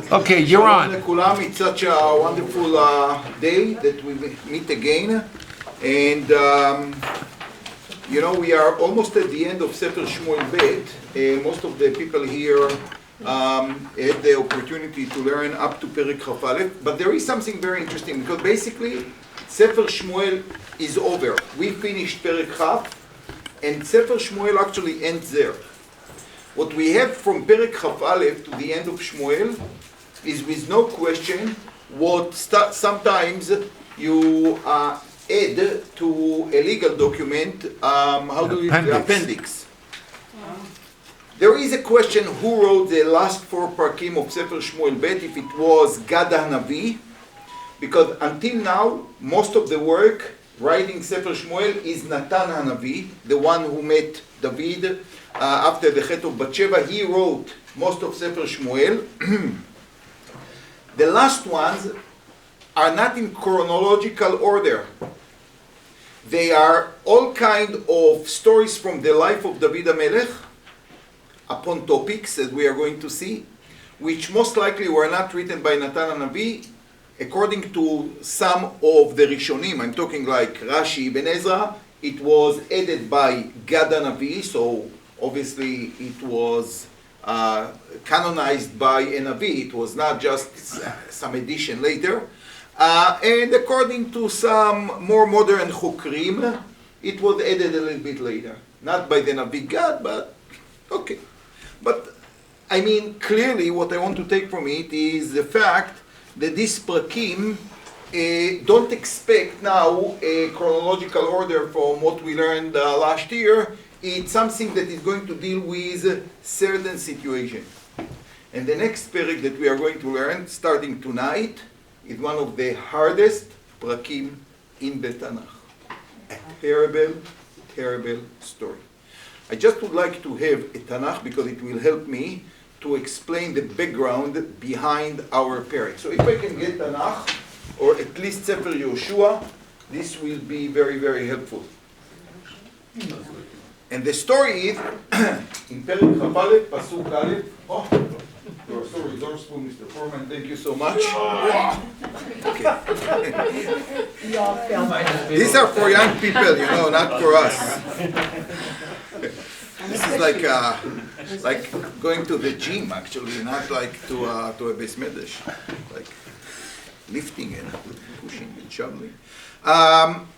Okay, you're Shalom on. לכולם. It's such a wonderful day that we meet again. And, we are almost at the end of Sefer Shmuel Bet. Most of the people here had the opportunity to learn up to Perek Chaf Aleph. But there is something very interesting, because basically Sefer Shmuel is over. We finished Perek Chaf, and Sefer Shmuel actually ends there. What we have from Perek Chaf Aleph to the end of Shmuel is, with no question, what sometimes you add to a legal document, appendix. There is a question who wrote the last 4 parkim of Sefer Shmuel Bet, if it was Gad HaNavi, because until now, most of the work writing Sefer Shmuel is Natan HaNavi, the one who met David after the Chet of Bathsheba. He wrote most of Sefer Shmuel. The last ones are not in chronological order. They are all kind of stories from the life of David HaMelech upon topics that we are going to see, which most likely were not written by Natan HaNavi. According to some of the Rishonim, I'm talking like Rashi, Ibn Ezra, it was added by Gad HaNavi, so obviously it was canonized by a Navi. It was not just some addition later. And according to some more modern Chukrim, it was added a little bit later. Not by the Navi Gad, but okay. But I mean, clearly what I want to take from it is the fact that these prakim don't expect now a chronological order from what we learned last year. It's something that is going to deal with certain situation. And the next perek that we are going to learn, starting tonight, is one of the hardest prakim in the Tanakh. A terrible, terrible story. I just would like to have a Tanakh because it will help me to explain the background behind our perek. So if I can get Tanakh, or at least Sefer Yoshua, this will be very, very helpful. And the story is, in Perek Chaf Aleph, Pasuk Aleph. Oh, you are so resourceful, Mr. Foreman. Thank you so much. Okay. These are for young people, not for us. This is like going to the gym, actually, not like to a Beis Medrash, like lifting and pushing and shoveling.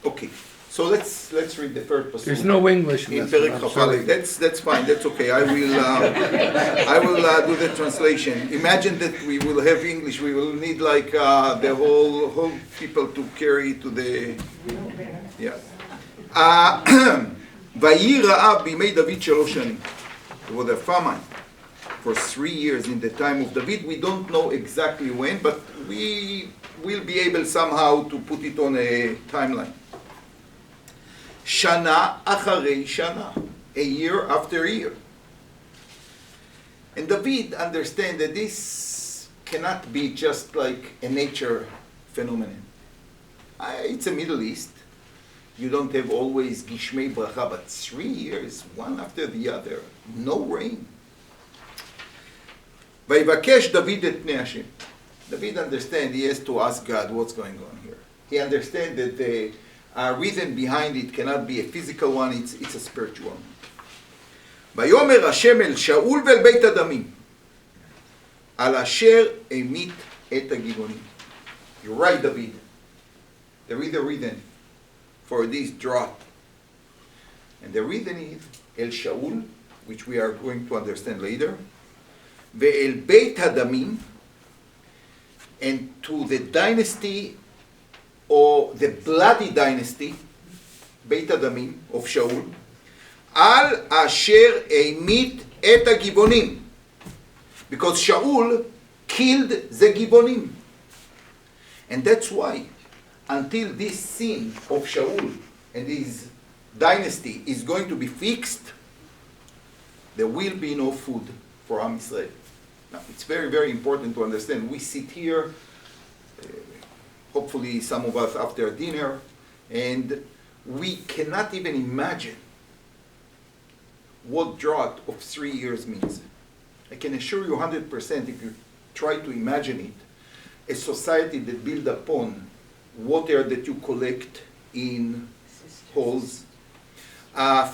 Okay. So let's read the first pasuk. There's no English in Perek Chaf Aleph. That's fine. That's okay. I will do the translation. Imagine that we will have English. We will need like the whole people to carry to the ויהי רעב בימי דוד 3 שנים. There was a famine for 3 years in the time of David. We don't know exactly when, but we will be able somehow to put it on a timeline. Shana acharei shana, a year after year. And David understands that this cannot be just like a nature phenomenon. It's a Middle East. You don't have always Gishmei Bracha, but 3 years, one after the other, no rain. ויבקש דוד את פני השם. David understands he has to ask God what's going on here. He understands that the reason behind it cannot be a physical one, it's a spiritual one. ויאמר השם אל שאול ואל בית הדמים, על אשר המית את הגבעונים. You're right, David. There is a reason for this drought. And the reason is El Shaul, which we are going to understand later, ve'el Beit Hadamim, and to the dynasty, or the bloody dynasty, Beit Hadamim of Shaul, al asher emit et hagibonim, because Shaul killed the Gibonim. And that's why, until this sin of Shaul and his dynasty is going to be fixed, there will be no food for Am Yisrael. Now, it's very, very important to understand. We sit here, hopefully some of us after dinner, and we cannot even imagine what drought of 3 years means. I can assure you 100% if you try to imagine it, a society that built upon water that you collect in holes,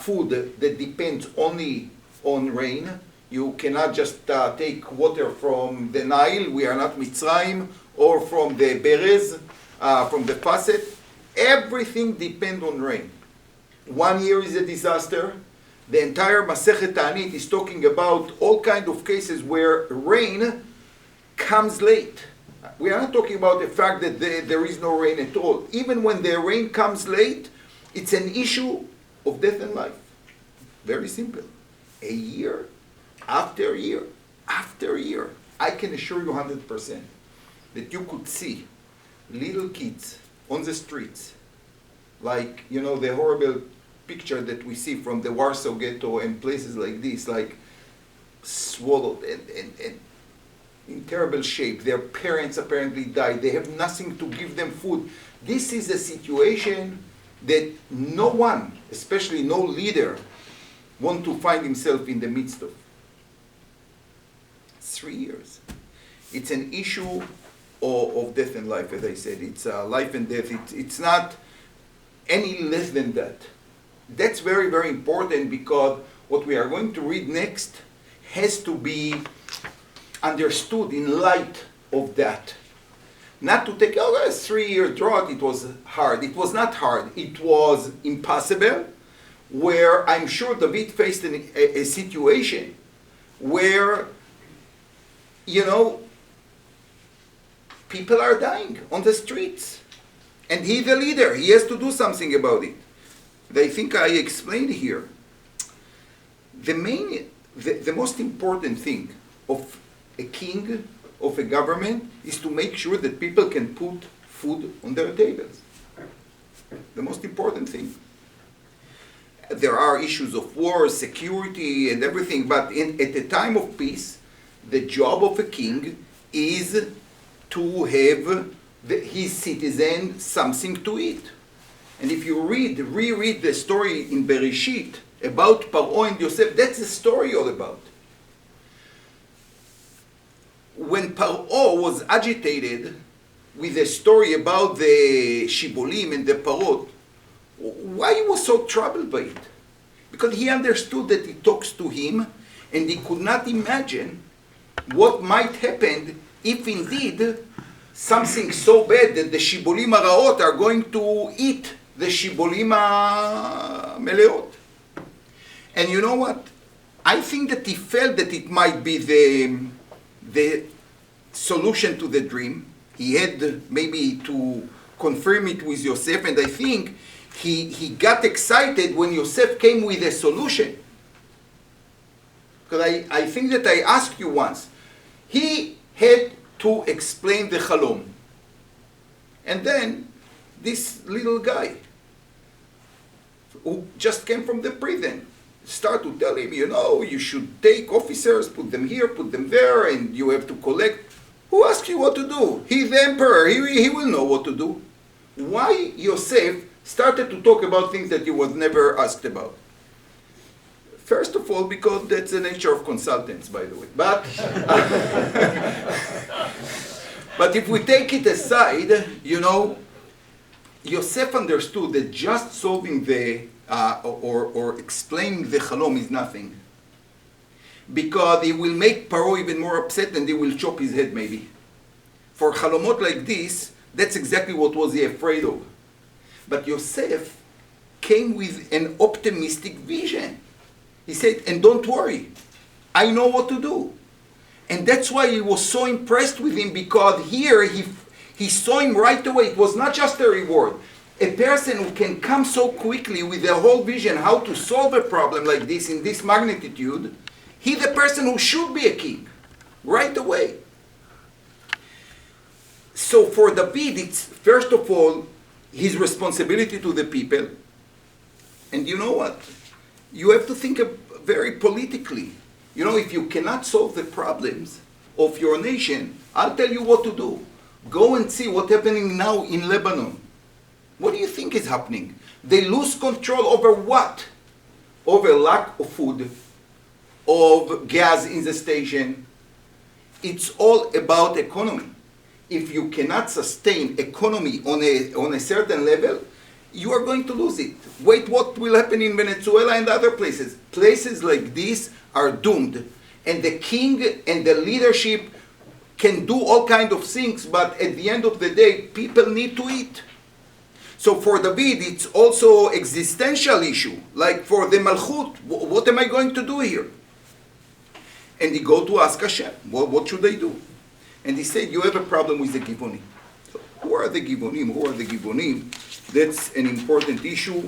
food that depends only on rain. You cannot just take water from the Nile, we are not Mitzrayim, or from the Berez, from the faucet. Everything depends on rain. 1 year is a disaster. The entire Masechet Ta'anit is talking about all kinds of cases where rain comes late. We are not talking about the fact that there is no rain at all. Even when the rain comes late, it's an issue of death and life. Very simple. A year after year after year, I can assure you 100% that you could see little kids on the streets, like, you know, the horrible picture that we see from the Warsaw Ghetto and places like this, like swallowed and in terrible shape. Their parents apparently died. They have nothing to give them food. This is a situation that no one, especially no leader, want to find himself in the midst of. 3 years. It's an issue of death and life, as I said. It's life and death. It's not any less than that. That's very, very important, because what we are going to read next has to be understood in light of that. Not to take, oh, a 3-year drought, it was hard. It was not hard. It was impossible, where I'm sure David faced a situation where, you know, people are dying on the streets. And he's the leader. He has to do something about it. I think I explained here. The most important thing of a king, of a government, is to make sure that people can put food on their tables. The most important thing. There are issues of war, security, and everything, but at the time of peace, the job of a king is to have his citizen something to eat. And if you reread the story in Bereshit about Paro and Yosef, that's the story all about. When Paro was agitated with the story about the Shibolim and the Parot, why he was so troubled by it? Because he understood that it talks to him, and he could not imagine what might happen if indeed something so bad that the Shibolim Araot are going to eat the Shibolim Meleot. And you know what? I think that he felt that it might be the solution to the dream. He had maybe to confirm it with Yosef, and I think he got excited when Yosef came with a solution. Because I think that I asked you once. He had to explain the Chalom. And then this little guy who just came from the prison start to tell him, you know, you should take officers, put them here, put them there, and you have to collect. Who asks you what to do? He's the emperor. He will know what to do. Why Yosef started to talk about things that he was never asked about? First of all, because that's the nature of consultants, by the way. But but if we take it aside, you know, Yosef understood that just solving the or explaining the Chalom is nothing, because it will make Paro even more upset, and he will chop his head maybe. For Chalomot like this, that's exactly what was he afraid of. But Yosef came with an optimistic vision. He said, and don't worry, I know what to do. And that's why he was so impressed with him, because here he saw him right away. It was not just a reward. A person who can come so quickly with the whole vision how to solve a problem like this in this magnitude, he's the person who should be a king right away. So for David, it's first of all his responsibility to the people. And you know what? You have to think very politically. You know, if you cannot solve the problems of your nation, I'll tell you what to do. Go and see what's happening now in Lebanon. What do you think is happening? They lose control over what? Over lack of food, of gas in the station. it's all about economy. If you cannot sustain economy on a certain level, you are going to lose it. Wait what will happen in Venezuela and other places. Places like this are doomed. And the king and the leadership can do all kinds of things, but at the end of the day, people need to eat. So for David, it's also existential issue. Like for the Malchut, what am I going to do here? And he go to ask Hashem, what should I do? And he said, you have a problem with the Givonim. So who are the Givonim? Who are the Givonim? That's an important issue.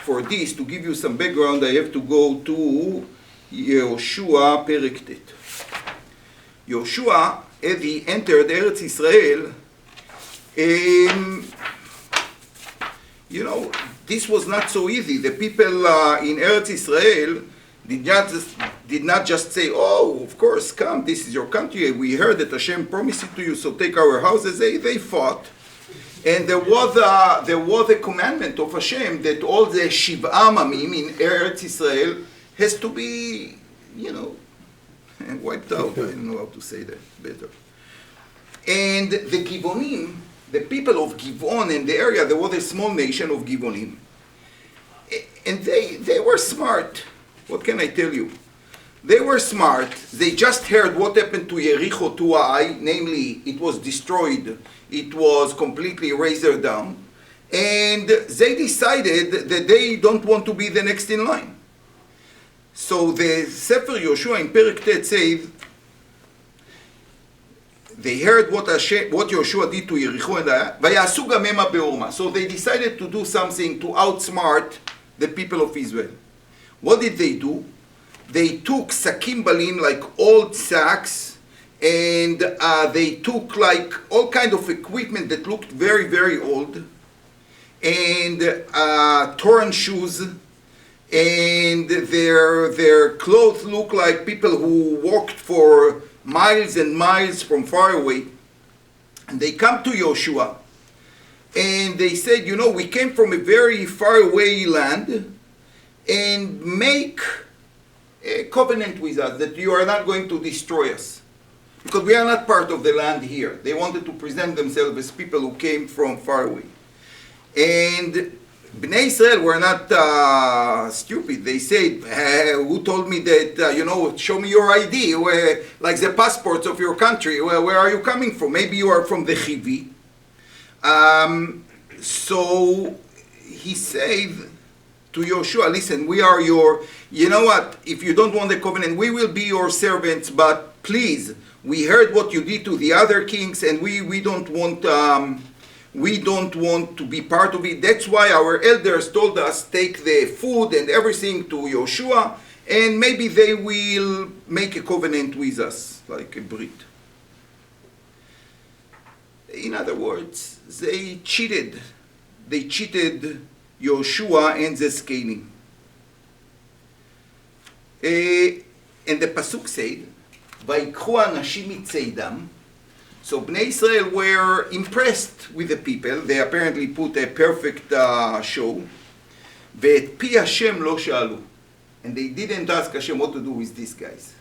For this, to give you some background, I have to go to Yehoshua Perek Tet. Yehoshua, as he entered Eretz Israel, this was not so easy. The people in Eretz Israel did not just say, oh, of course, come, this is your country. We heard that Hashem promised it to you, so take our houses. They fought. And there was a commandment of Hashem that all the Shiv'a Amamim in Eretz Israel has to be, wiped out. I don't know how to say that better. And the Givonim, the people of Givon in the area, there was a small nation of Givonim. And they were smart. What can I tell you? They were smart. They just heard what happened to Yericho to Ai, namely, it was destroyed. It was completely razed down. And they decided that they don't want to be the next in line. So the Sefer Yoshua in Perek Tet says, they heard what Yoshua did to Yericho and Ai, Vayasu gam hema beorma. So they decided to do something to outsmart the people of Israel. What did they do? They took sakim balim, like old sacks, and they took like all kind of equipment that looked very, very old, and torn shoes, and their clothes looked like people who walked for miles and miles from far away. And they come to Yoshua, and they said, we came from a very far away land, and make a covenant with us that you are not going to destroy us. Because we are not part of the land here. They wanted to present themselves as people who came from far away. And Bnei Israel were not stupid. They said, who told me that, show me your ID, like the passports of your country. Where are you coming from? Maybe you are from the Chivi. So he said to Yoshua, listen, we are your, if you don't want the covenant, we will be your servants, but please, we heard what you did to the other kings, and we don't want to be part of it. That's why our elders told us, take the food and everything to Yoshua, and maybe they will make a covenant with us, like a brit. In other words, they cheated Yoshua and the Zkenim. And the Pasuk said, Vayikhu anashim mitzeidam. So Bnei Israel were impressed with the people. They apparently put a perfect show. Ve'et pi Hashem lo sha'alu. And they didn't ask Hashem what to do with these guys.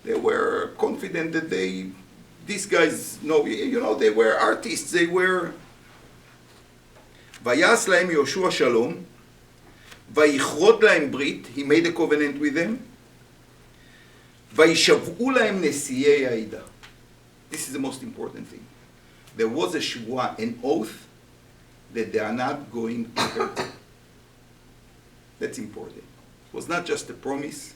They were confident that these guys, they were artists. They were... Vayas lahem Yoshua shalom, vayichrot lahem brit, he made a covenant with them, vayishav'u lahem nesiyei ha'ida. This is the most important thing. There was a shvua, an oath, that they are not going to hurt them. That's important. It was not just a promise,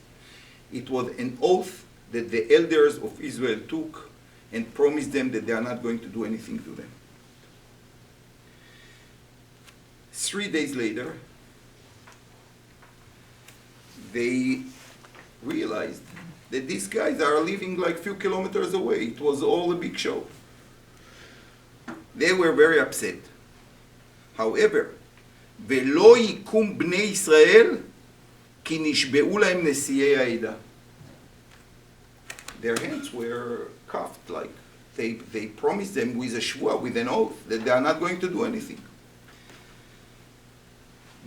it was an oath that the elders of Israel took and promised them that they are not going to do anything to them. 3 days later, they realized that these guys are living like few kilometers away. It was all a big show. They were very upset. However, ולא יקום בני ישראל כי נשבעו להם נשיאי העדה. Their hands were cuffed, like they promised them with a shvua, with an oath, that they are not going to do anything.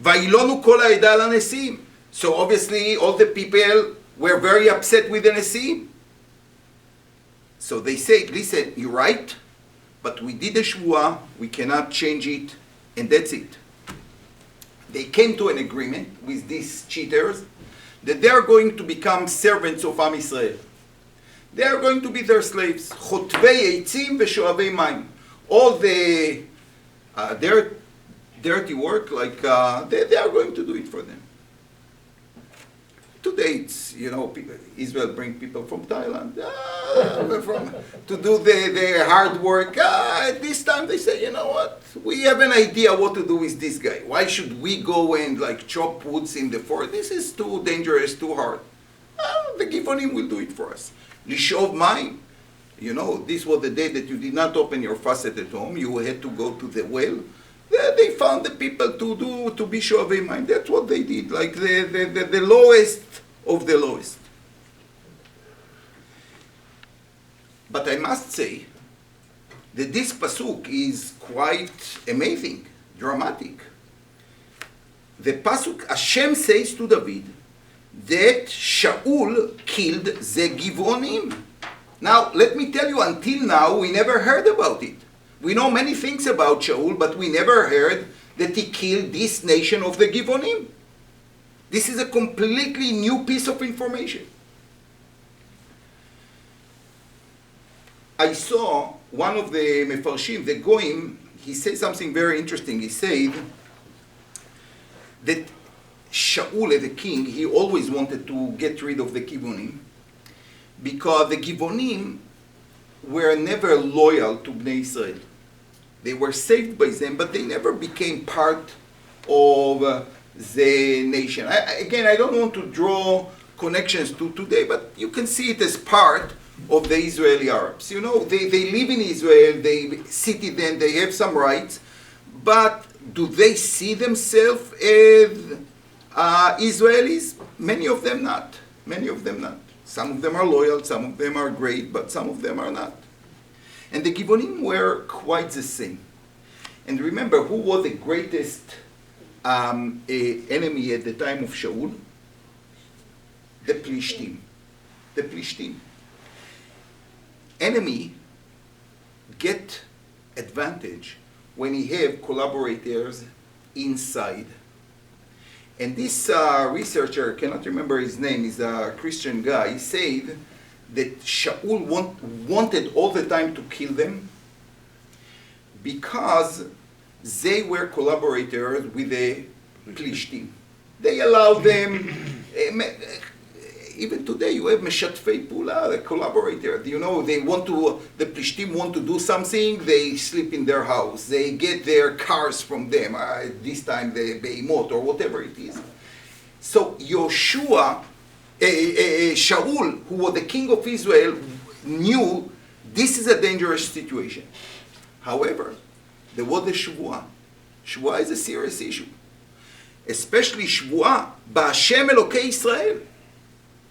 וילונו כל העדה על הנשיאים. So obviously all the people were very upset with the נשיאים. So they say, listen, you're right, but we did a shvuah, we cannot change it, and that's it. They came to an agreement with these cheaters that they are going to become servants of Am Yisrael. They are going to be their slaves. Chotvei eitzim v'shoavei mayim. All the their dirty work, like they are going to do it for them. Today, it's, Israel bring people from Thailand to do the hard work. At this time, they say, you know what? We have an idea what to do with this guy. Why should we go and chop woods in the forest? This is too dangerous, too hard. The Givonim will do it for us. Lishov mayim. This was the day that you did not open your faucet at home. You had to go to the well. They found the people to be shoavei mayim. That's what they did, like the lowest of the lowest. But I must say that this pasuk is quite amazing, dramatic. The pasuk, Hashem says to David that Shaul killed the Givonim. Now, let me tell you, until now, we never heard about it. We know many things about Shaul, but we never heard that he killed this nation of the Givonim. This is a completely new piece of information. I saw one of the Mefarshim, the Goim, he said something very interesting. He said that Shaul, as a king, he always wanted to get rid of the Givonim because the Givonim were never loyal to Bnei Israel. They were saved by them, but they never became part of the nation. I don't want to draw connections to today, but you can see it as part of the Israeli Arabs. They live in Israel, they citizen, they have some rights, but do they see themselves as Israelis? Many of them not. Many of them not. Some of them are loyal, some of them are great, but some of them are not. And the Givonim were quite the same. And remember, who was the greatest enemy at the time of Shaul? The Plishtim. The Plishtim. Enemy get advantage when he have collaborators inside. And this researcher, I cannot remember his name, is a Christian guy, he said that Shaul wanted all the time to kill them because they were collaborators with the Plishtim. They allowed them, even today you have Meshatfei Pula, the collaborator. The Plishtim want to do something, they sleep in their house. They get their cars from them, this time the Behemoth or whatever it is. So Shaul, who was the king of Israel, knew this is a dangerous situation. However, there was the Shvuah. Shvuah is a serious issue. Especially Shvuah, Ba'Hashem Elokei Israel.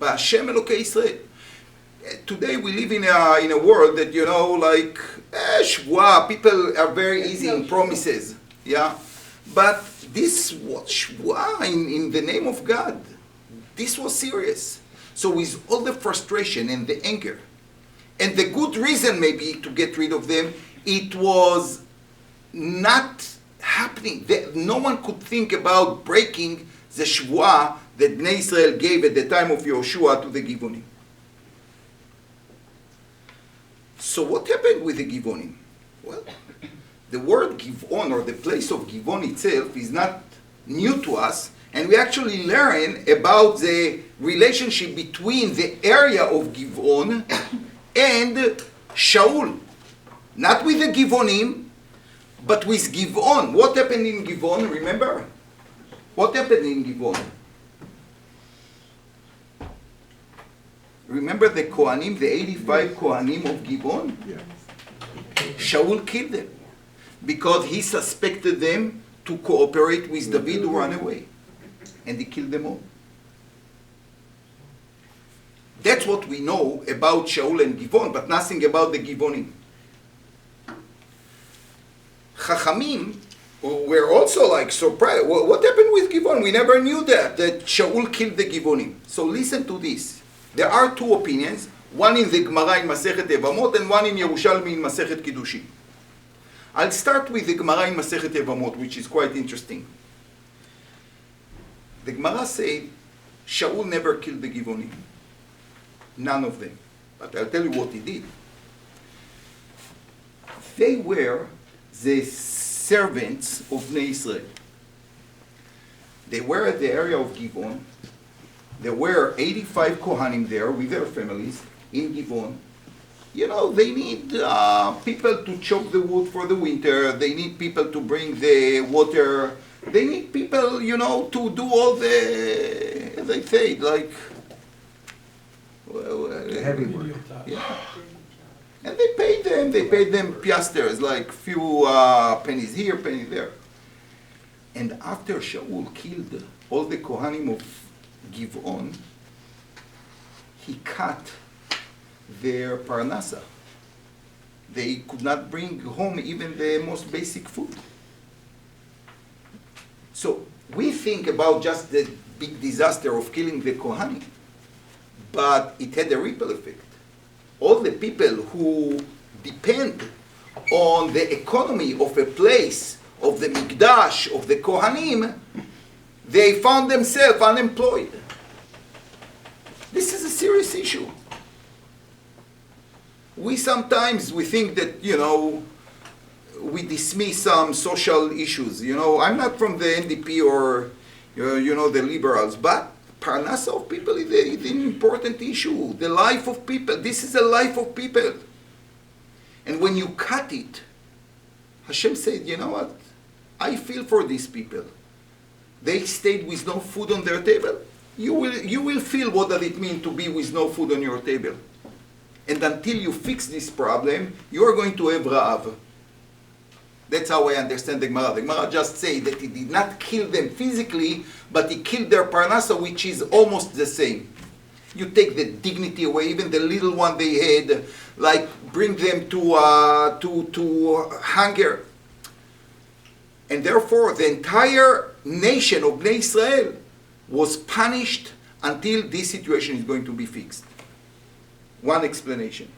Ba'Hashem Elokei Israel. Today we live in a world that, Shvuah, people are very easy in promises. Yeah? But this was Shvuah in the name of God. This was serious. So with all the frustration and the anger, and the good reason maybe to get rid of them, it was not happening. No one could think about breaking the Shvuah that Bnei Israel gave at the time of Yehoshua to the Givonim. So what happened with the Givonim? Well, the word Givon, or the place of Givon itself, is not new to us, and we actually learn about the relationship between the area of Givon and Shaul. Not with the Givonim, but with Givon. What happened in Givon, remember? What happened in Givon? Remember the Kohanim, the 85 Kohanim of Givon? Yeah. Shaul killed them because he suspected them to cooperate with David who ran away. And he killed them all. That's what we know about Shaul and Givon, but nothing about the Givonim. Chachamim were also surprised. What happened with Givon? We never knew that Shaul killed the Givonim. So listen to this. There are two opinions. one in the Gemara in Masechet Evamot and one in Yerushalmi in Masechet Kiddushin. I'll start with the Gemara in Masechet Evamot, which is quite interesting. The Gemara said, Shaul never killed the Givonim. None of them. But I'll tell you what he did. They were the servants of Bnei Israel. They were at the area of Givon. There were 85 Kohanim there with their families in Givon. You know, they need people to chop the wood for the winter. They need people to bring the water. They need people, you know, to do all the, as I say, like... heavy work. Yeah. And they paid them piasters, like few pennies here, pennies there. And after Shaul killed all the Kohanim of Givon, he cut their parnasa. They could not bring home even the most basic food. So we think about just the big disaster of killing the Kohanim, but it had a ripple effect. All the people who depend on the economy of a place, of the Mikdash, of the Kohanim, they found themselves unemployed. This is a serious issue. We sometimes think that, you know, we dismiss some social issues. You know, I'm not from the NDP or, you know, the liberals, but parnasa of people is an important issue. The life of people. This is the life of people. And when you cut it, Hashem said, you know what? I feel for these people. They stayed with no food on their table. You will feel what does it mean to be with no food on your table. And until you fix this problem, you are going to have Ra'av. That's how I understand the Gemara. The Gemara just say that he did not kill them physically, but he killed their parnasa, which is almost the same. You take the dignity away, even the little one they had, like bring them to hunger. And therefore, the entire nation of Bnei Israel was punished until this situation is going to be fixed. One explanation.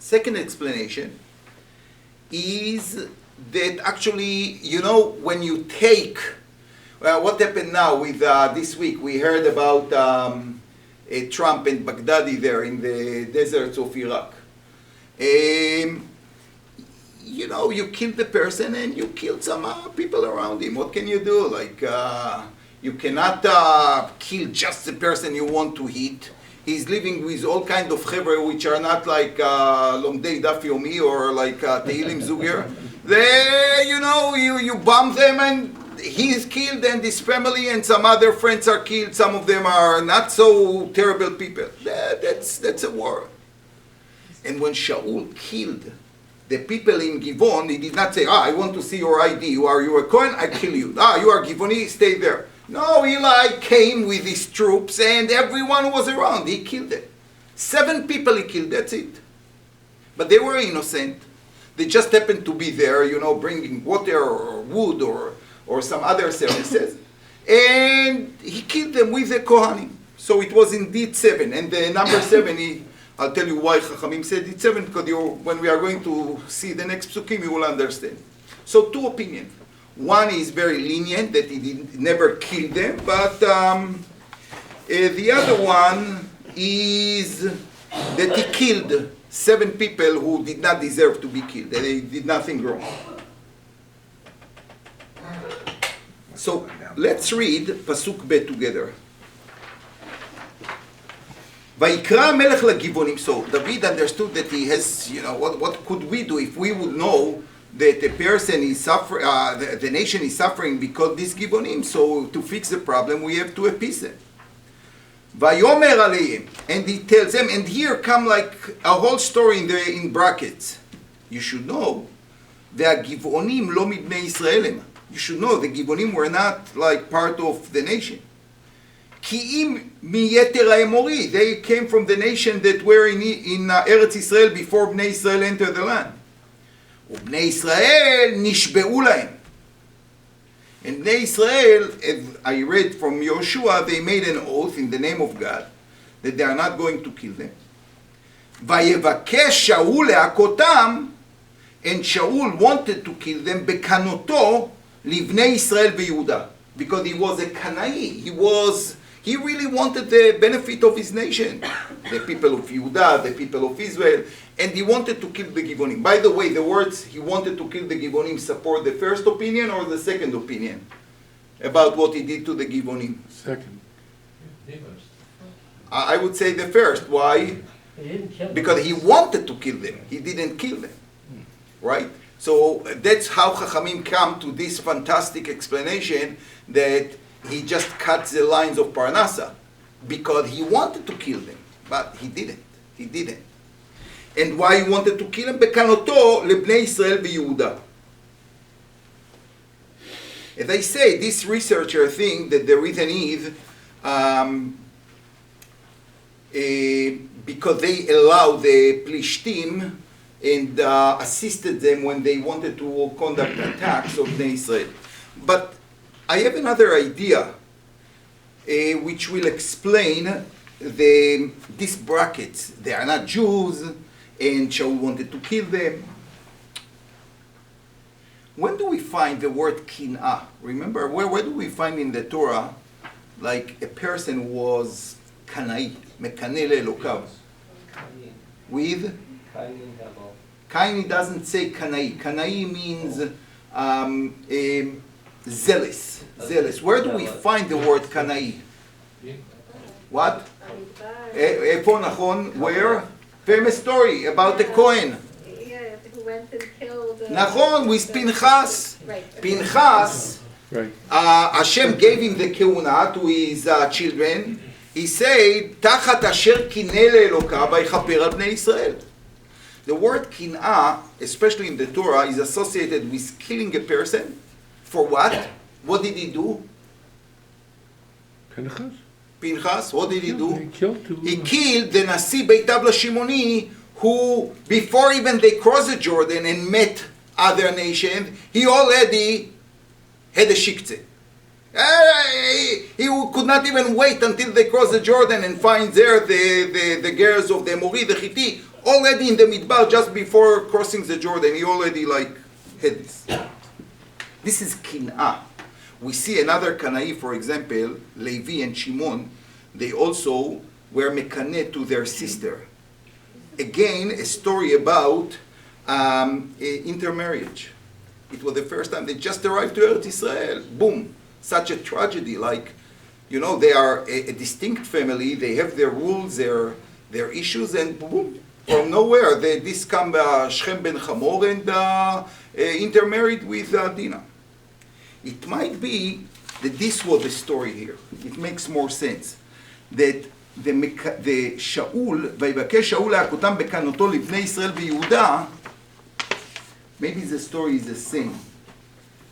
Second explanation is that actually, you know, when you take, what happened now with this week, we heard about Trump and Baghdadi there in the deserts of Iraq. You know, you killed the person and you killed some people around him. What can you do? Like, you cannot kill just the person you want to hit. He's living with all kind of chevre which are not like Lomdei Daf Yomi or like Teilim Zuger. They, you know, you bomb them and he is killed and his family and some other friends are killed. Some of them are not so terrible people. That's a war. And when Shaul killed the people in Givon, he did not say, I want to see your ID. Are you a Kohen? I kill you. You are Givoni, stay there. No, Eli came with his troops and everyone was around. He killed them. 7 people he killed, that's it. But they were innocent. They just happened to be there, you know, bringing water or wood or some other services. And he killed them with the Kohanim. So it was indeed 7. And the number 7, I'll tell you why Chachamim said it's 7, because when we are going to see the next psukim, you will understand. So 2 opinions. One is very lenient, that he never killed them, but the other one is that he killed 7 people who did not deserve to be killed. They did nothing wrong. So let's read Pasuk Bet together. Vayikra melech lagivonim. So David understood that he has, you know, what could we do if we would know that the person is suffering, the nation is suffering because this givonim. So to fix the problem, we have to appease them. Vayomer aleim, and he tells them, and here come like a whole story in brackets. You should know, the givonim lo mibnei Israelim. You should know the givonim were not like part of the nation. Ki im miyeter ha'emori, they came from the nation that were in Eretz Israel before Bnei Israel entered the land. ובני ישראל נשבעו להם. And Bnei Israel, as I read from Yoshua, they made an oath in the name of God that they are not going to kill them. ויבקש שאול להכותם, and Shaul wanted to kill them, בקנאותו לבני ישראל ויהודה. Because he was a Canaanite. He really wanted the benefit of his nation. The people of Yehuda, the people of Israel. And he wanted to kill the Givonim. By the way, the words he wanted to kill the Givonim support the first opinion or the second opinion about what he did to the Givonim? Second. I would say the first. Why? Because he wanted to kill them. He didn't kill them. Right? So that's how Chachamim come to this fantastic explanation that he just cuts the lines of Parnasa. Because he wanted to kill them. But he didn't. He didn't. And why he wanted to kill them? בקנאותו לבני ישראל ויהודה. As I say, this researcher think that the reason is because they allowed the Plishtim and assisted them when they wanted to conduct attacks of Bnei Israel. But I have another idea which will explain these brackets. They are not Jews, and Shaul wanted to kill them. When do we find the word kin'ah? Remember, where do we find in the Torah, like a person was Canaanite, mekaneh le'elokav? With? Kaini doesn't say Kanai. Kanai means zealous. Zealous. Where do we find the word Kanai? What? Efo nachon? Where? Famous story about the Kohen. Yeah, who went and killed. Nachon with Pinchas. Right. Pinchas. Right. Hashem gave him the keuna to his children. He said, "Tachat asher kineh le'elokav vaychaper al bnei Israel." The word kin'ah, especially in the Torah, is associated with killing a person. For what? What did he do? Pinchas? Pinchas, what did he do? He killed two. He killed the Nasi Beit Abla Shimoni, who, before even they crossed the Jordan and met other nations, he already had a shiktzeh. He could not even wait until they crossed the Jordan and find there the girls of the Amori, the Hittite, already in the Midbar, just before crossing the Jordan. He already had this. This is kin'ah. We see another Kanai, for example, Levi and Shimon. They also were mekaneh to their sister. Again, a story about intermarriage. It was the first time they just arrived to Eretz Israel. Boom. Such a tragedy. They are a distinct family. They have their rules, their issues, and boom. From nowhere, this come Shechem ben Hamor and intermarried with Dinah. It might be that this was the story here. It makes more sense. That the Shaul, ויבקש שאול להכותם בקנאותו לבני ישראל ויהודה, maybe the story is the same.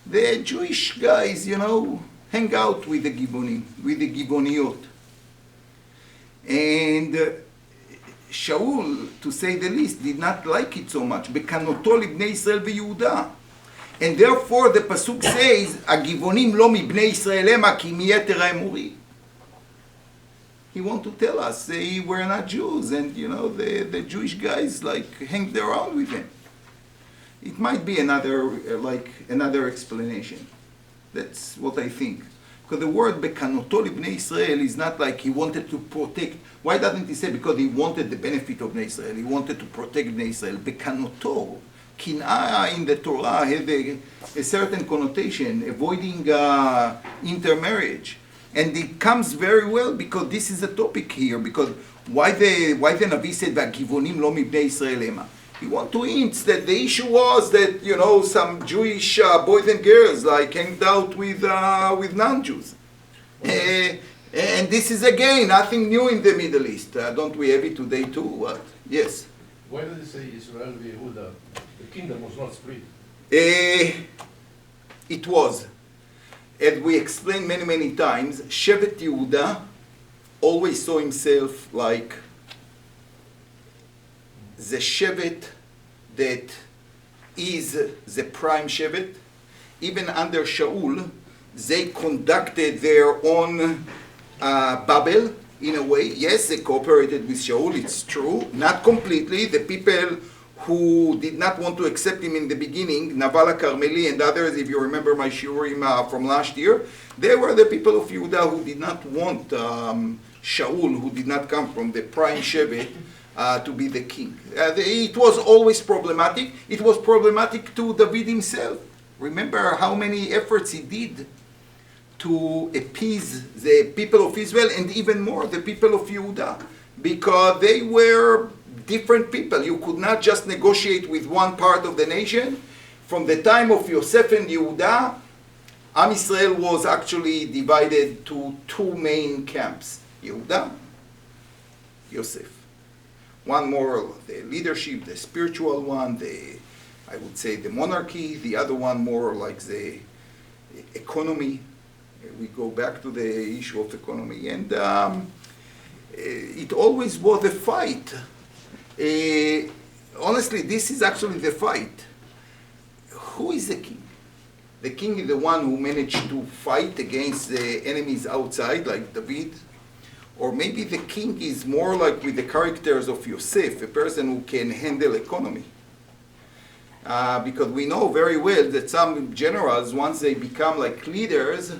The Jewish guys, hang out with the Gibonim, with the Giboniyot. And Shaul, to say the least, did not like it so much. בקנאותו לבני ישראל ויהודה. And therefore the pasuk says, הגיבונים לא מבני ישראל המה כי מיתר האמורי. He wants to tell us they were not Jews, and the Jewish guys hang around with him. It might be another explanation. That's what I think. Because the word bekanoto libnei Israel is not like he wanted to protect. Why doesn't he say because he wanted the benefit of Bnei Israel? He wanted to protect Bnei Israel. Bekanoto, kin'ah in the Torah has a certain connotation, avoiding intermarriage. And it comes very well because this is a topic here. Because why the Navi said "V'givonim lo mibnei Israel ema"? He want to hint that the issue was that some Jewish boys and girls hanged out with non-Jews, and this is again nothing new in the Middle East. Don't we have it today too? What? Yes. Why did he say Israel v'Yehuda? The kingdom was not split. It was. As we explained many times, Shevet Yehuda always saw himself like the Shevet that is the prime Shevet. Even under Shaul, they conducted their own Babel, in a way. Yes, they cooperated with Shaul, it's true. Not completely. The people who did not want to accept him in the beginning, Naval Carmeli and others, if you remember my shiurim from last year, they were the people of Yehuda who did not want Shaul, who did not come from the prime Shevet, to be the king. It was always problematic. It was problematic to David himself. Remember how many efforts he did to appease the people of Israel and even more the people of Yehuda, because they were different people. You could not just negotiate with one part of the nation. From the time of Yosef and Yehuda, Am Yisrael was actually divided to two main camps, Yehuda, Yosef. One more the leadership, the spiritual one, I would say the monarchy, the other one more like the economy. We go back to the issue of economy, and it always was a fight. Honestly, this is actually the fight. Who is the king? The king is the one who managed to fight against the enemies outside, like David. Or maybe the king is more like with the characters of Yosef, a person who can handle economy. Because we know very well that some generals, once they become like leaders,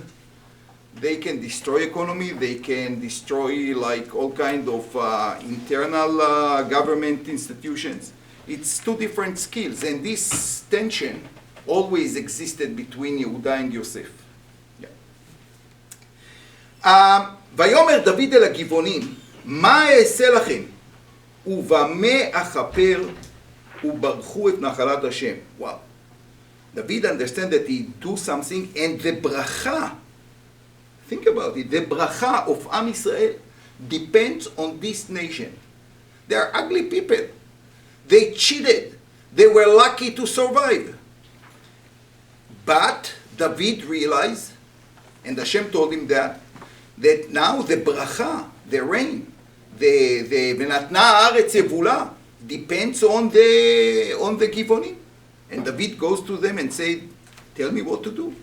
they can destroy economy, they can destroy like all kind of internal government institutions. It's two different skills, and this tension always existed between Yehuda and Yosef. ויאמר דוד אל הגבעונים, מה אעשה לכם? ובמה אכפר וברכו את נחלת השם. Wow. David understand that he do something, and the bracha, think about it, the bracha of Am Yisrael depends on this nation. They are ugly people. They cheated. They were lucky to survive. But David realized, and Hashem told him that now the bracha, the rain, the ונתנה הארץ יבולה, depends on the Givonim. And David goes to them and said, tell me what to do.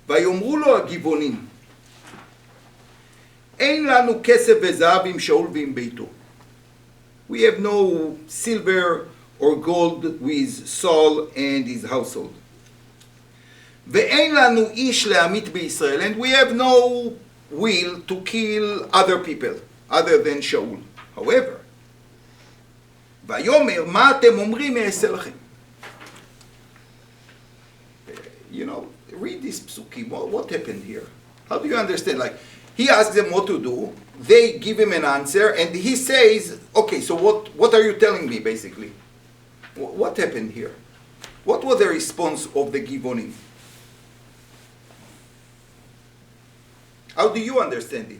ויאמרו לו הגבעונים, אין לנו כסף וזהב עם שאול ועם ביתו. We have no silver or gold with Saul and his household. ואין לנו איש להמית בישראל, and we have no will to kill other people other than Shaul. However, ויאמר, מה אתם אומרים אעשה לכם? You know, read this psukim. What happened here? How do you understand? Like, he asks them what to do, they give him an answer, and he says, okay, so what are you telling me, basically? What happened here? What was the response of the Givonim? How do you understand it?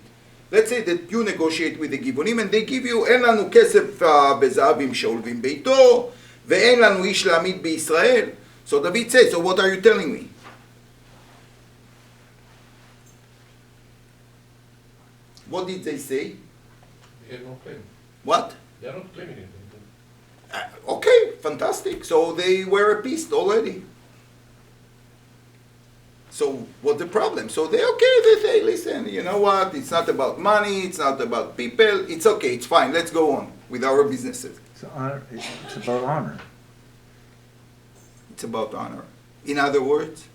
Let's say that you negotiate with the Givonim and they give you, אין לנו כסף בזהב עם שאול ועם ביתו, ואין לנו איש להמית בישראל. So David says, so what are you telling me? What did they say? They have no claim. What? They are not claiming it. Okay, fantastic. So they were appeased already. So what's the problem? So they say, listen, you know what? It's not about money. It's not about people. It's okay. It's fine. Let's go on with our businesses. It's about honor. It's about honor. In other words,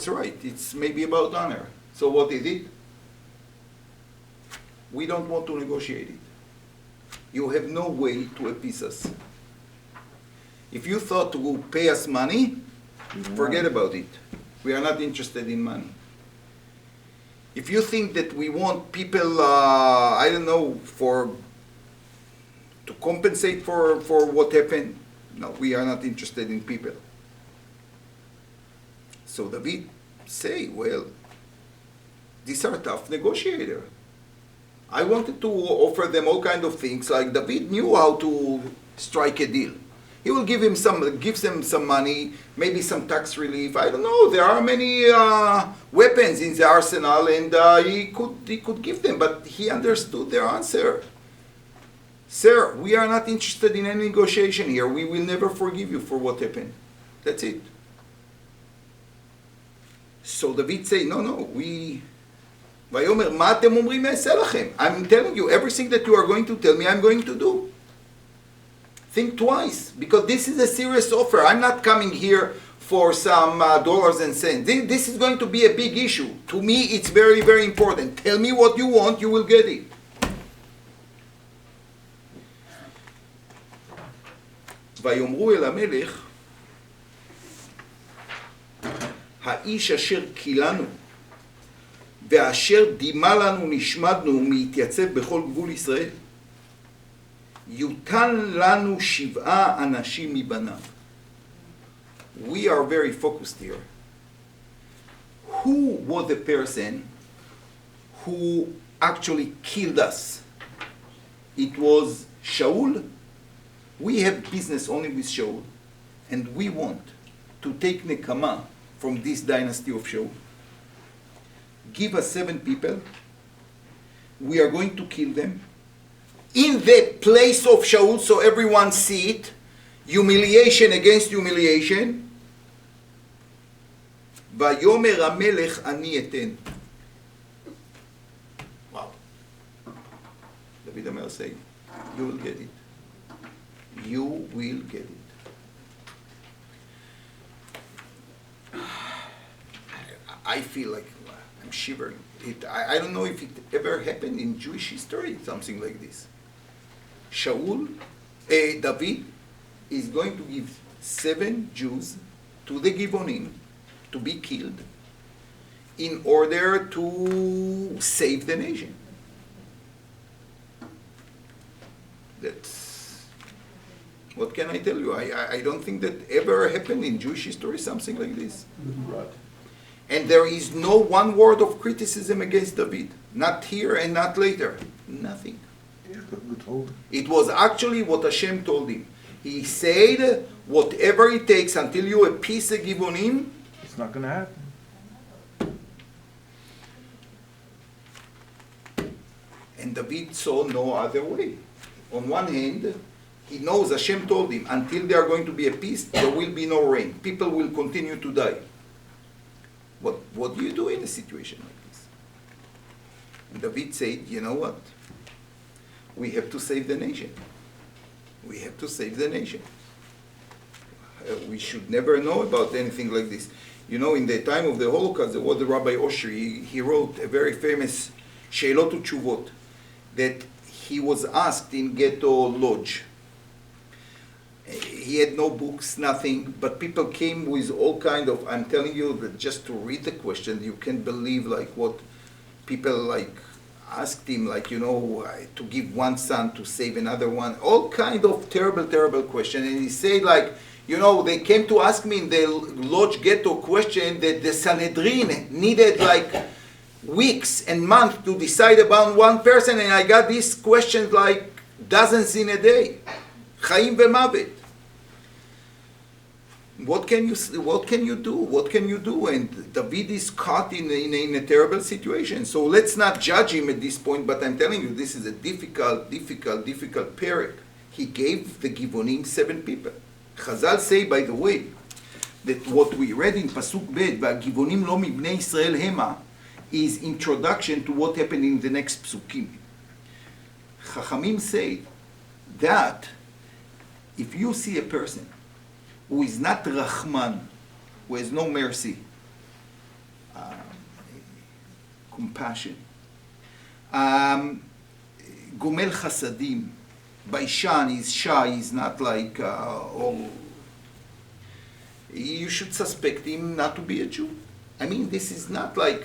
right. It's maybe about honor. So what is it? We don't want to negotiate it. You have no way to appease us. If you thought to pay us money, forget about it. We are not interested in money. If you think that we want people, I don't know, to compensate for what happened, no, we are not interested in people. So David say, well, these are tough negotiators. I wanted to offer them all kind of things. Like David knew how to strike a deal. He will gives them some money, maybe some tax relief. I don't know. There are many weapons in the arsenal, and he could give them. But he understood their answer. Sir, we are not interested in any negotiation here. We will never forgive you for what happened. That's it. So David say, no, ויאמר, מה אתם אומרים אעשה לכם? I'm telling you, everything that you are going to tell me, I'm going to do. Think twice, because this is a serious offer. I'm not coming here for some dollars and cents. This is going to be a big issue. To me, it's very, very important. Tell me what you want, you will get it. ויאמרו אל המלך, האיש אשר קילנו, ואשר דימה לנו נשמדנו מהתייצב בכל גבול ישראל, יותן לנו 7 אנשים מבניו. We are very focused here. Who was the person who actually killed us? It was Shaul. We have business only with Shaul, and we want to take Nekama from this dynasty of Shaul. Give us 7 people. We are going to kill them in the place of Shaul, so everyone see it. Humiliation against humiliation. ויאמר המלך אני אתן. Wow. David Amer say, you will get it. You will get it. I feel like I'm shivering. I don't know if it ever happened in Jewish history, something like this. David is going to give 7 Jews to the Givonim to be killed in order to save the nation. That's, what can I tell you? I don't think that ever happened in Jewish history, something like this. Right. And there is no one word of criticism against David. Not here and not later. Nothing. It was actually what Hashem told him. He said, whatever it takes until you appease the Givonim, It's not going to happen. and David saw no other way. On one hand, he knows Hashem told him, until they are going to be appeased, there will be no rain. People will continue to die. What do you do in a situation like this? And David said, you know what? We have to save the nation. We have to save the nation. We should never know about anything like this. You know, in the time of the Holocaust, there was the Rabbi Oshri. He wrote a very famous Sheilot Utshuvot that he was asked in ghetto lodge. He had no books, nothing, but people came with all kind of, I'm telling you that just to read the question, you can't believe like what people like asked him, like, you know, to give one son to save another one, all kind of terrible, terrible question. And he said like, you know, they came to ask me in the lodge ghetto question that the Sanhedrin needed like weeks and months to decide about one person, and I got these questions like dozens in a day. Chaim v'mavet. What can you do? What can you do? And David is caught in a terrible situation. So let's not judge him at this point, but I'm telling you, this is a difficult period. He gave the Givonim 7 people. Chazal say, by the way, that what we read in Pasuk Bet, "Givonim lo mibnei Israel hema," is introduction to what happened in the next Psukim. Chachamim say that if you see a person who is not Rahman, who has no mercy, compassion, Gomel Chasadim, Baishan is shy, is not like, you should suspect him not to be a Jew. I mean, this is not like,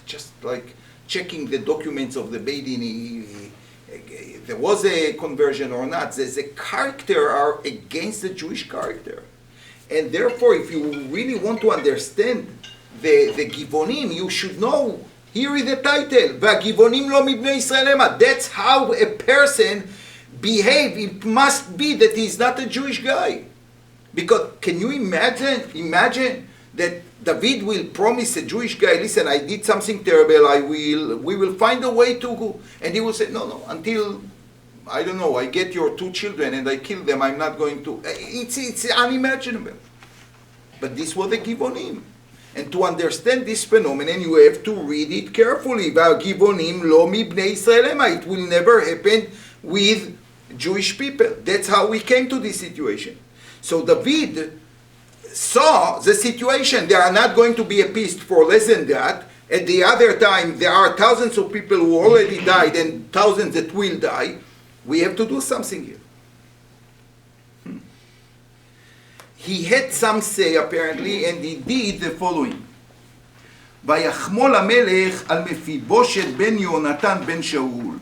just like checking the documents of the Beit Din, there was a conversion or not. There's a character are against the Jewish character. And therefore, if you really want to understand the Givonim, you should know, here is the title, Givonim lo mibnei Israel hema. That's how a person behave. It must be that he's not a Jewish guy. Because can you imagine that David will promise a Jewish guy, listen, I did something terrible, we will find a way to go. And he will say, no, until, I don't know, I get your 2 children and I kill them, I'm not going to. It's unimaginable. But this was the Givonim. And to understand this phenomenon, you have to read it carefully. והגבעונים לא מבני ישראל המה. It will never happen with Jewish people. That's how we came to this situation. So David saw the situation. They are not going to be appeased for less than that. At the other time, there are thousands of people who already died and thousands that will die. We have to do something here. He had some say apparently, and he did the following. ויחמול המלך על מפיבושת בן יונתן בן שאול.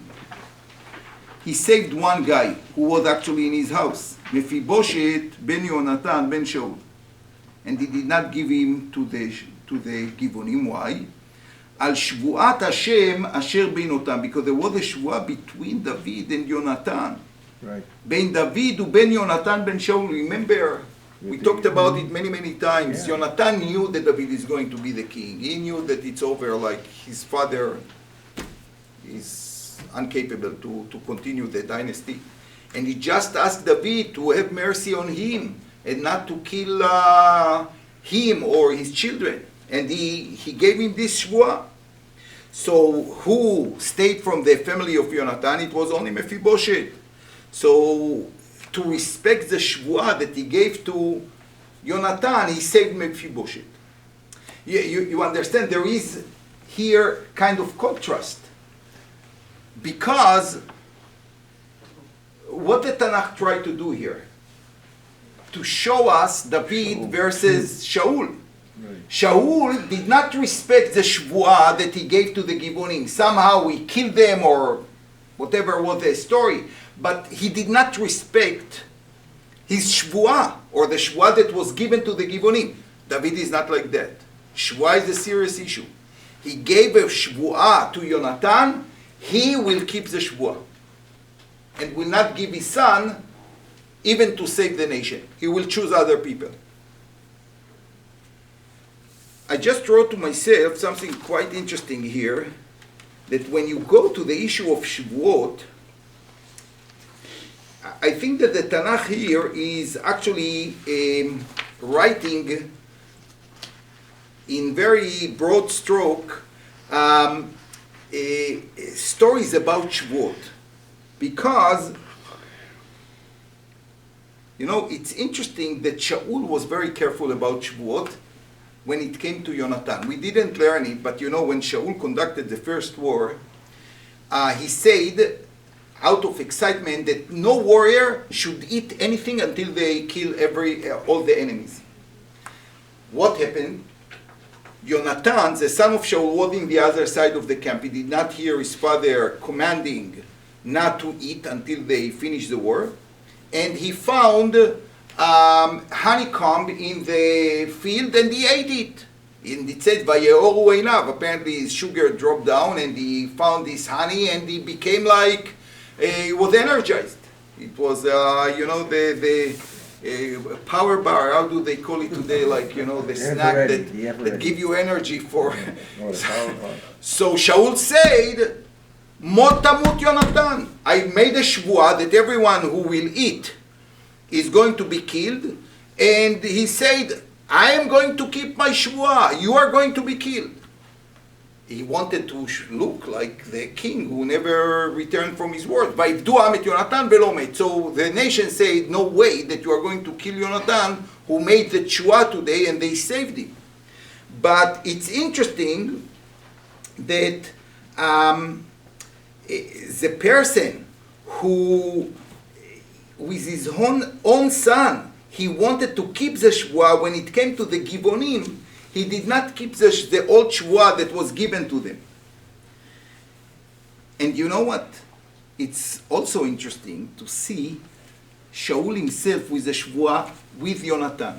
He saved one guy who was actually in his house. מפיבושת בן יונתן בן שאול. And he did not give him to the גבעונים. Why? על שבועת השם אשר בינותם. Because there was a שבועה between David and Yonatan. Right. בין דוד ובין יונתן בן שאול. Remember, we talked about it many times. Yeah. Yonatan knew that David is going to be the king. He knew that it's over, like his father is incapable to continue the dynasty. And he just asked David to have mercy on him and not to kill him or his children. And he gave him this shvuah. So who stayed from the family of Yonatan? It was only Mephibosheth. So to respect the shvuah that he gave to Yonatan, he saved Mephibosheth. You understand, there is here kind of contrast. Because what the Tanakh tried to do here? To show us David versus Shaul. Right. Shaul did not respect the shvuah that he gave to the Gibonim. Somehow he killed them or whatever was the story. But he did not respect his shvuah or the shvuah that was given to the Gibonim. David is not like that. Shvuah is a serious issue. He gave a shvuah to Yonatan. He will keep the shvuah and will not give his son even to save the nation. He will choose other people. I just wrote to myself something quite interesting here, that when you go to the issue of Shavuot, I think that the Tanakh here is actually writing in very broad stroke stories about Shavuot. Because, you know, it's interesting that Shaul was very careful about Shavuot when it came to Yonatan. We didn't learn it, but you know, when Shaul conducted the first war, he said, out of excitement, that no warrior should eat anything until they kill all the enemies. What happened? Yonatan, the son of Shaul, was in the other side of the camp. He did not hear his father commanding not to eat until they finish the war. And he found honeycomb in the field and he ate it. And it said, "Vayeoru einav." Apparently his sugar dropped down and he found this honey and he became like, he was energized. It was, you know, the power bar, how do they call it today? Like, you know, the snack that give you energy for. So Shaul said, "Mot tamut Yonatan." I made a shvuah that everyone who will eat is going to be killed. And he said, "I am going to keep my shvuah. You are going to be killed." He wanted to look like the king who never returned from his word. "Vayivdu am et Yonatan velo met." So the nation said, "No way that you are going to kill Yonatan, who made the shvuah today," and they saved him. But it's interesting that the person who, with his own son, he wanted to keep the shvuah, when it came to the Gibonim, he did not keep the old shvuah that was given to them. And you know what? It's also interesting to see Shaul himself with the shvuah with Yonatan.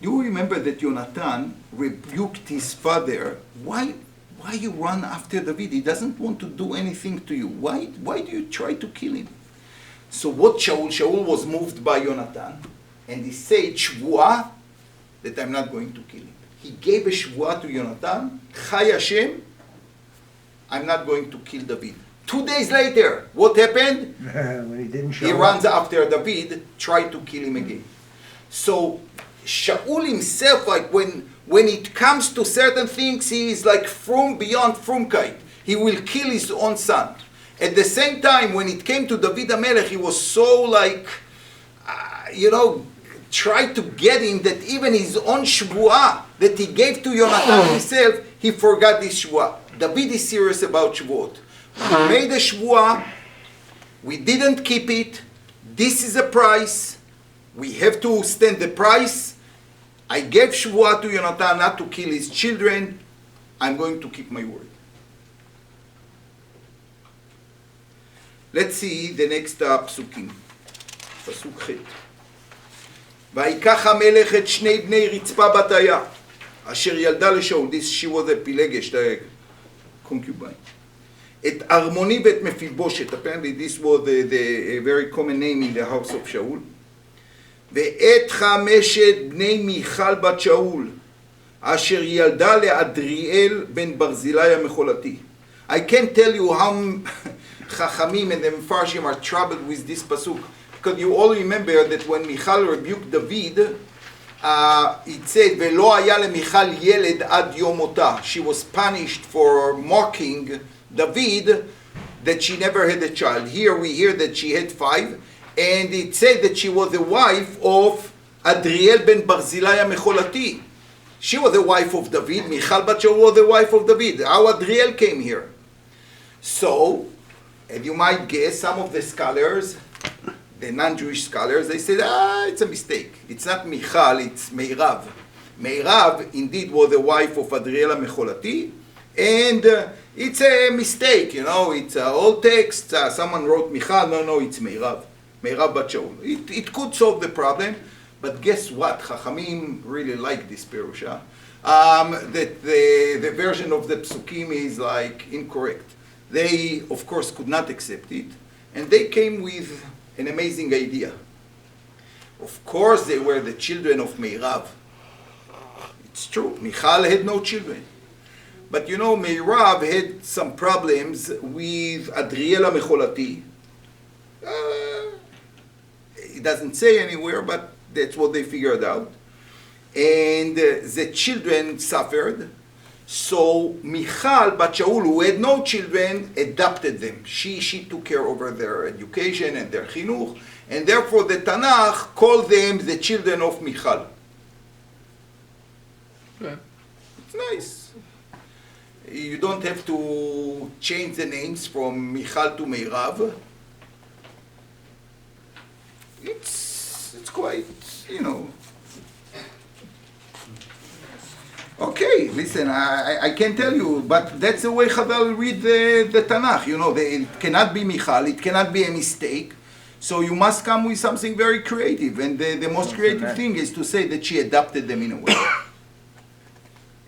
Do you remember that Yonatan rebuked his father? Why you run after David? He doesn't want to do anything to you. Why do you try to kill him? So what Shaul was moved by Yonatan, and he said shvuah that I'm not going to kill him. He gave a shvuah to Yonatan, Chai Hashem, I'm not going to kill David. 2 days later, what happened? When he didn't show He up. runs after David, tried to kill him again. So Shaul himself, like when when it comes to certain things, he is like from beyond frumkeit. He will kill his own son. At the same time, when it came to David HaMelech, he was so like, tried to get him that even his own shvuah that he gave to Yonatan himself, he forgot this shvuah. David is serious about shvuot. We made a shvuah, we didn't keep it, this is a price, we have to stand the price. I gave shvuah to Yonatan not to kill his children, I'm going to keep my word. Let's see the next psukim. פסוק ח' ויקח המלך את שני בני רצפה בתיה אשר ילדה לשאול, this she was a פילגש, the concubine, את ארמוני ואת מפיבושת, apparently this was the very common name in the house of שאול, ואת חמשת בני מיכל בת שאול אשר ילדה לאדריאל בן ברזילי המחולתי. I can't tell you how Chachamim and the Mefarshim are troubled with this pasuk, because you all remember that when Michal rebuked David, it said, "Velo haya leMichal yeled ad yom mota." She was punished for mocking David that she never had a child. Here we hear that she had 5, and it said that she was the wife of Adriel ben Barzilai HaMecholati. She was the wife of David. Michal bat Shaul was the wife of David. How Adriel came here? So, and you might guess, some of the scholars, the non-Jewish scholars, they said, it's a mistake. It's not Michal, it's Meirav. Meirav indeed was the wife of Adriel HaMecholati, and it's a mistake, it's an old text, someone wrote Michal, no, it's Meirav. Meirav bat Shaul. It could solve the problem, but guess what? Chachamim really like this perusha. That the version of the psukim is like incorrect. They, of course, could not accept it, and they came with an amazing idea. Of course, they were the children of Meirav. It's true, Michal had no children. But Meirav had some problems with Adriel HaMecholati. It doesn't say anywhere, but that's what they figured out. And the children suffered. So Michal bat Shaul, who had no children, adopted them. She took care over their education and their chinuch, and therefore the Tanakh called them the children of Michal. Okay. It's nice. You don't have to change the names from Michal to Meirav. It's quite, Okay, listen, I can't tell you, but that's the way Chazal read the Tanakh. It cannot be Michal, it cannot be a mistake. So you must come with something very creative. And the most creative thing is to say that she adopted them in a way.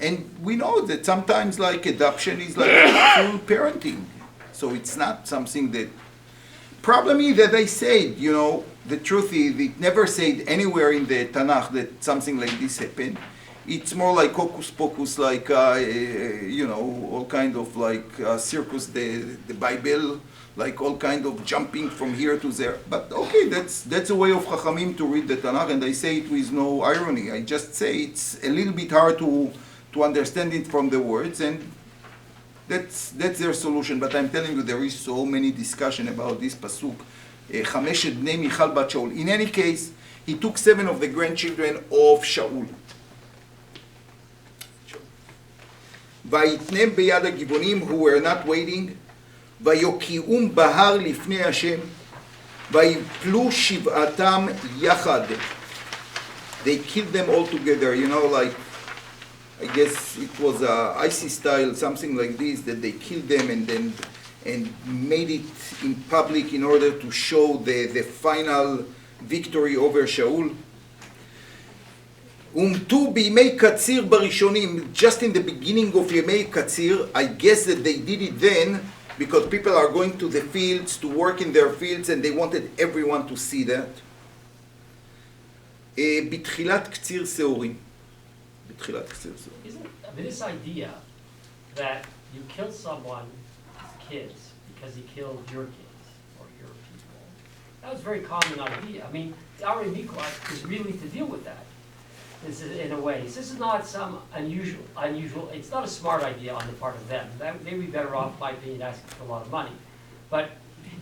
And we know that sometimes adoption is like full parenting. So it's not something that... Problem is that they said, the truth is, it never said anywhere in the Tanakh that something like this happened. It's more like hocus pocus, all kind of circus, the Bible, all kind of jumping from here to there. But okay, that's a way of Chachamim to read the Tanakh, and I say it with no irony. I just say it's a little bit hard to understand it from the words, and that's their solution. But I'm telling you, there is so many discussion about this pasuk. Chameshet bnei Michal bat Shaul. In any case, he took 7 of the grandchildren of Shaul. ויתנם ביד הגבעונים who were not waiting, ויוקיעום בהר לפני השם, ויפלו שבעתם יחד. They killed them all together, I guess it was ISIS style, something like this, that they killed them and made it in public in order to show the final victory over Shaul. Umtu בימי קציר בראשונים, just in the beginning of ימי קציר, I guess that they did it then because people are going to the fields to work in their fields and they wanted everyone to see that. בתחילת קציר שעורים. בתחילת קציר שעורים. This idea that you kill someone's kids because he killed your kids or your people, that was a very common idea. I mean, the Ari Miklat is really to deal with that. This is, in a way, this is not some unusual, it's not a smart idea on the part of them. They'd be better off, in my opinion, asking for a lot of money. But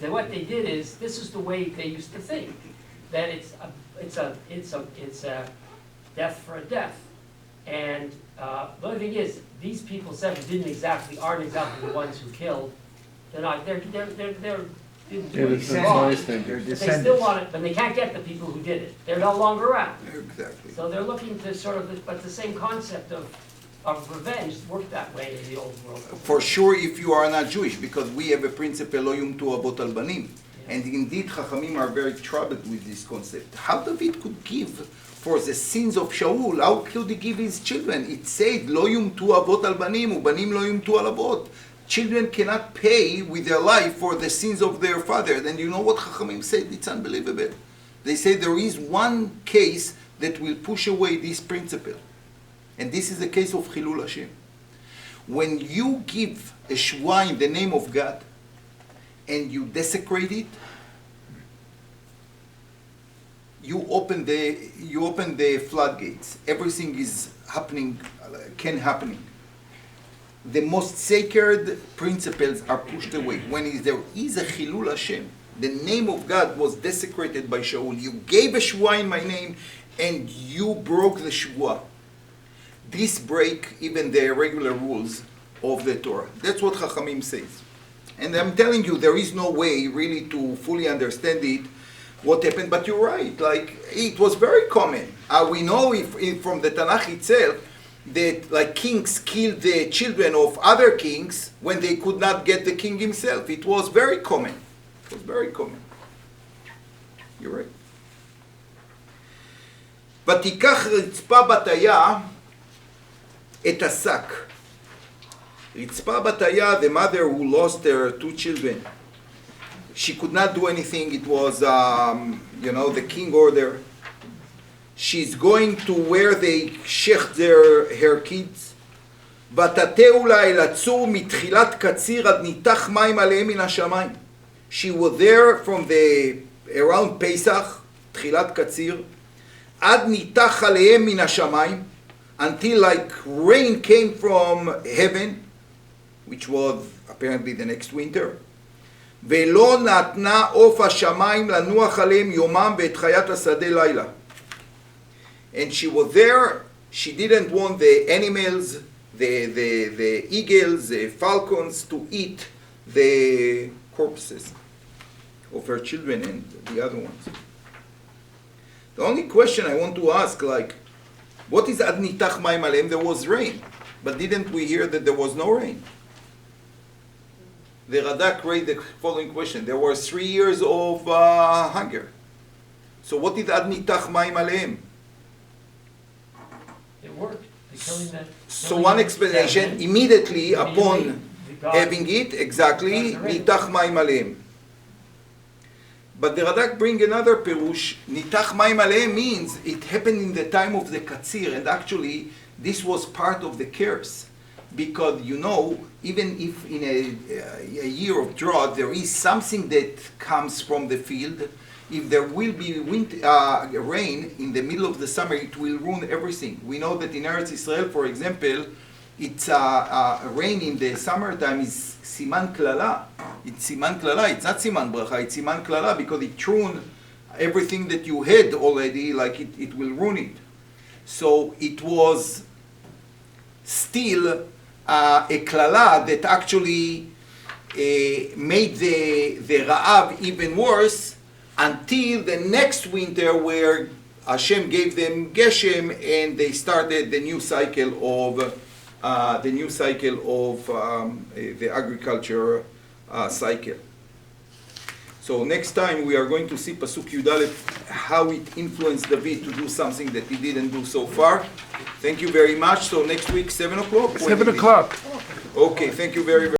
what they did is, this is the way they used to think, that it's a death for a death. And the only thing is, these people said aren't exactly the ones who killed. They're not, they're didn't do anything wrong. They're But they still descendants. want it, but they can't get the people who did it. They're no longer around. Exactly. So they're looking to sort of, but the same concept of revenge worked that way in the old world. For sure, if you are not Jewish, because we have a principle, lo yumtu avot al banim. And indeed, Chachamim are very troubled with this concept. How David could give for the sins of Shaul? How could he give his children? It said, lo yumtu avot al banim, ubanim lo yumtu al avot. Children cannot pay with their life for the sins of their father. Then you know what Chachamim said? It's unbelievable. They say there is one case that will push away this principle. And this is the case of Chilul Hashem. When you give a shua in the name of God, and you desecrate it, you open the floodgates. Everything is happening, can happen. The most sacred principles are pushed away. When there is a Chilul Hashem, the name of God was desecrated by Shaul. You gave a shua in my name, and you broke the shua. This break even the regular rules of the Torah. That's what Chachamim says. And I'm telling you, there is no way really to fully understand it, what happened. But you're right, like it was very common. We know if from the Tanakh itself that like kings killed the children of other kings when they could not get the king himself. It was very common. It was very common. You're right. ותיקח רצפה בתיה את השק. רצפה בתיה, the mother who lost her two children. She could not do anything. It was, the king order. She's going to where they shecht her kids. ותתהו לה אל הצור מתחילת קציר עד ניתח מים עליהם מן השמיים. She was there from around Pesach, תחילת קציר, עד ניתח עליהם מן השמיים, until like rain came from heaven, which was apparently the next winter. ולא נתנה עוף השמיים לנוח עליהם יומם ואת חיית השדה לילה. And she was there, she didn't want the animals, the eagles, the falcons to eat the corpses of her children and the other ones. The only question I want to ask, like, what is ad nitach mayim aleim? There was rain, but didn't we hear that there was no rain? The Radak raised the following question. There were 3 years of hunger. So what is ad nitach mayim aleim? It worked. So one explanation, immediately upon having it, exactly, nitach mayim aleim. But the Radak bring another perush. Nitach mayim aleim means it happened in the time of the katsir, and actually this was part of the curse. Because even if in a year of drought there is something that comes from the field, if there will be rain in the middle of the summer, it will ruin everything. We know that in Eretz Israel, for example, it's rain in the summertime is siman klala. It's siman klala. It's not siman bracha. It's siman klala because it ruins everything that you had already. Like it will ruin it. So it was still a klala that actually made the ra'av even worse until the next winter where Hashem gave them geshem and they started the new cycle of the agriculture cycle. So next time we are going to see Pasuk Yud Aleph, how it influenced David to do something that he didn't do so far. Thank you very much. So next week, 7 o'clock? 7 o'clock. Okay, thank you very, very